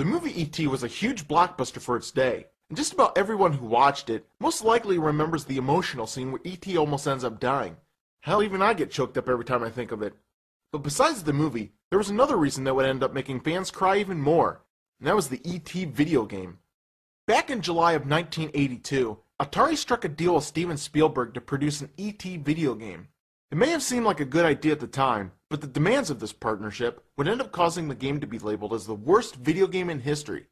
The movie E.T. was a huge blockbuster for its day, and just about everyone who watched it most likely remembers the emotional scene where E.T. almost ends up dying. Hell, even I get choked up every time I think of it. But besides the movie, there was another reason that would end up making fans cry even more, and that was the E.T. video game. Back in July of 1982, Atari struck a deal with Steven Spielberg to produce an E.T. video game. It may have seemed like a good idea at the time, but the demands of this partnership would end up causing the game to be labeled as the worst video game in history.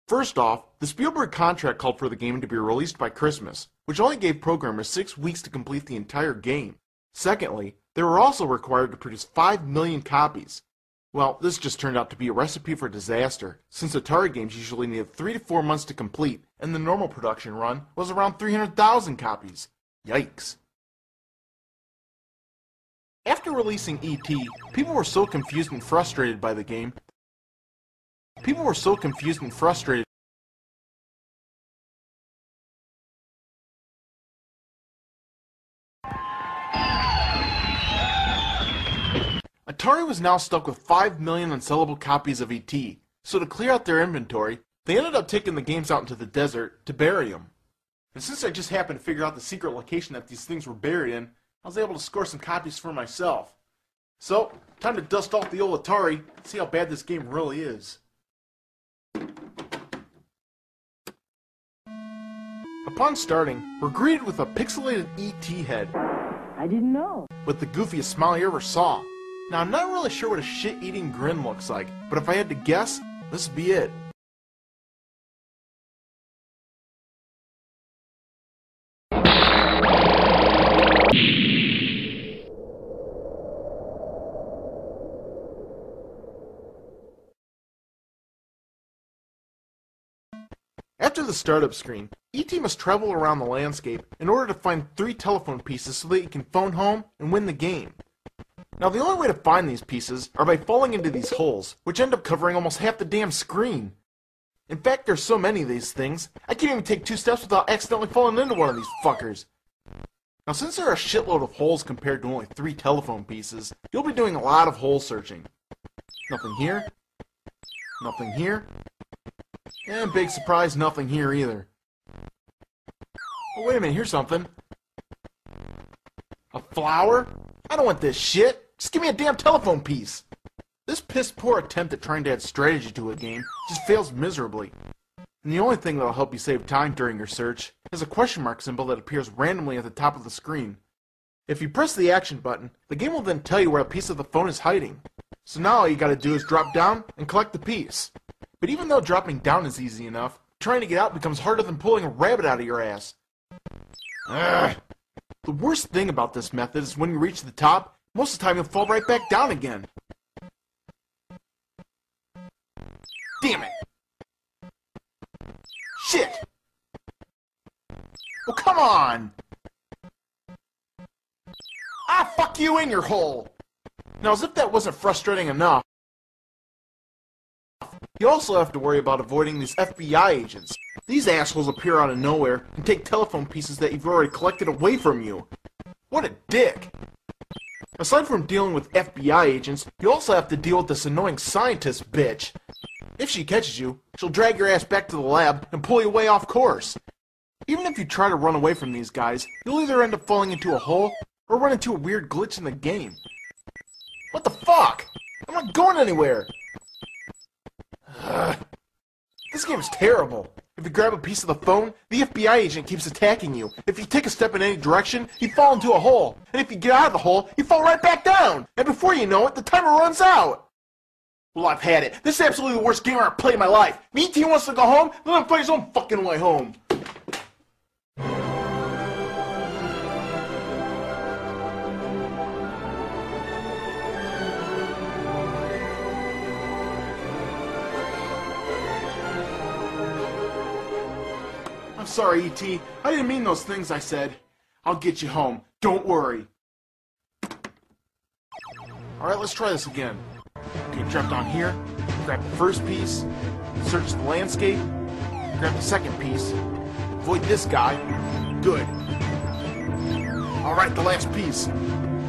First off, the Spielberg contract called for the game to be released by Christmas, which only gave programmers 6 weeks to complete the entire game. Secondly, they were also required to produce 5 million copies. Well, this just turned out to be a recipe for disaster, since Atari games usually needed 3 to 4 months to complete, and the normal production run was around 300,000 copies. Yikes. After releasing E.T., people were so confused and frustrated by the game. Atari was now stuck with 5 million unsellable copies of E.T., so to clear out their inventory, they ended up taking the games out into the desert to bury them. And since I just happened to figure out the secret location that these things were buried in, I was able to score some copies for myself. So, time to dust off the old Atari and see how bad this game really is. Upon starting, we're greeted with a pixelated E.T. head. I didn't know. With the goofiest smile you ever saw. Now, I'm not really sure what a shit-eating grin looks like, but if I had to guess, this would be it. After the startup screen, E.T. must travel around the landscape in order to find 3 telephone pieces so that he can phone home and win the game. Now, the only way to find these pieces are by falling into these holes, which end up covering almost half the damn screen. In fact, there's so many of these things, I can't even take 2 steps without accidentally falling into one of these fuckers. Now, since there are a shitload of holes compared to only 3 telephone pieces, you'll be doing a lot of hole searching. Nothing here. Nothing here. And big surprise, nothing here either. Oh, wait a minute, here's something. A flower? I don't want this shit. Just give me a damn telephone piece. This piss-poor attempt at trying to add strategy to a game just fails miserably. And the only thing that'll help you save time during your search is a question mark symbol that appears randomly at the top of the screen. If you press the action button, the game will then tell you where a piece of the phone is hiding. So now all you gotta do is drop down and collect the piece. But even though dropping down is easy enough, trying to get out becomes harder than pulling a rabbit out of your ass. Ugh. The worst thing about this method is when you reach the top, most of the time you'll fall right back down again. Damn it! Shit! Oh, come on! Ah, fuck you in your hole! Now, as if that wasn't frustrating enough, you also have to worry about avoiding these FBI agents. These assholes appear out of nowhere and take telephone pieces that you've already collected away from you. What a dick! Aside from dealing with FBI agents, you also have to deal with this annoying scientist bitch. If she catches you, she'll drag your ass back to the lab and pull you way off course. Even if you try to run away from these guys, you'll either end up falling into a hole or run into a weird glitch in the game. What the fuck? I'm not going anywhere! This game's terrible. If you grab a piece of the phone, the FBI agent keeps attacking you. If you take a step in any direction, you fall into a hole. And if you get out of the hole, you fall right back down. And before you know it, the timer runs out. Well, I've had it. This is absolutely the worst game I've ever played in my life. If E.T. wants to go home, let him find his own fucking way home. I'm sorry, E.T. I didn't mean those things I said. I'll get you home. Don't worry. Alright, let's try this again. Okay, drop down here, grab the first piece, search the landscape, grab the second piece, avoid this guy. Good. Alright, the last piece.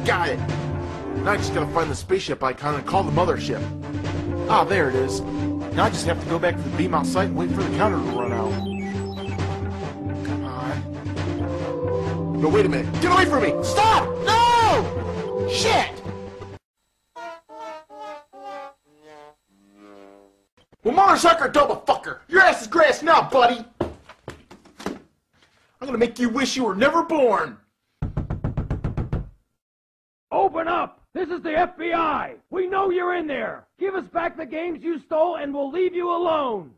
Got it. Now I just gotta find the spaceship icon and call the mothership. Ah, there it is. Now I just have to go back to the beam out site and wait for the counter to run out. Come on. No, wait a minute. Get away from me! Stop! No! Shit! Well, mother sucker, double fucker! Your ass is grass now, buddy! I'm gonna make you wish you were never born! Open up! This is the FBI! We know you're in there! Give us back the games you stole and we'll leave you alone!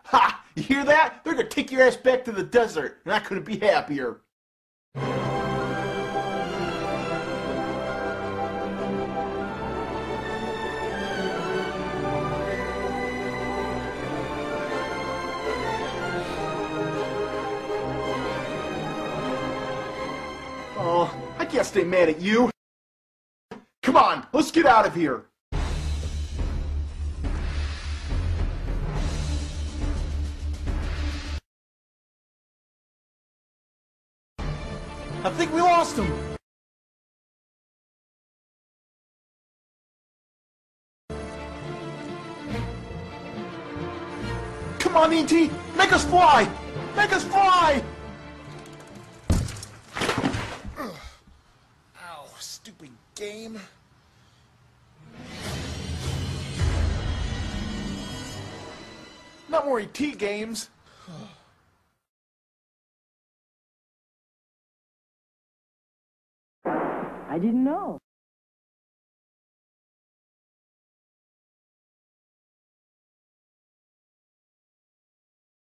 Ha! You hear that? They're gonna take your ass back to the desert, and I couldn't be happier. Oh, I can't stay mad at you. Come on, let's get out of here. I think we lost him. Come on, E.T., make us fly! Make us fly! Ow, stupid game. Not more E.T. games. I didn't know.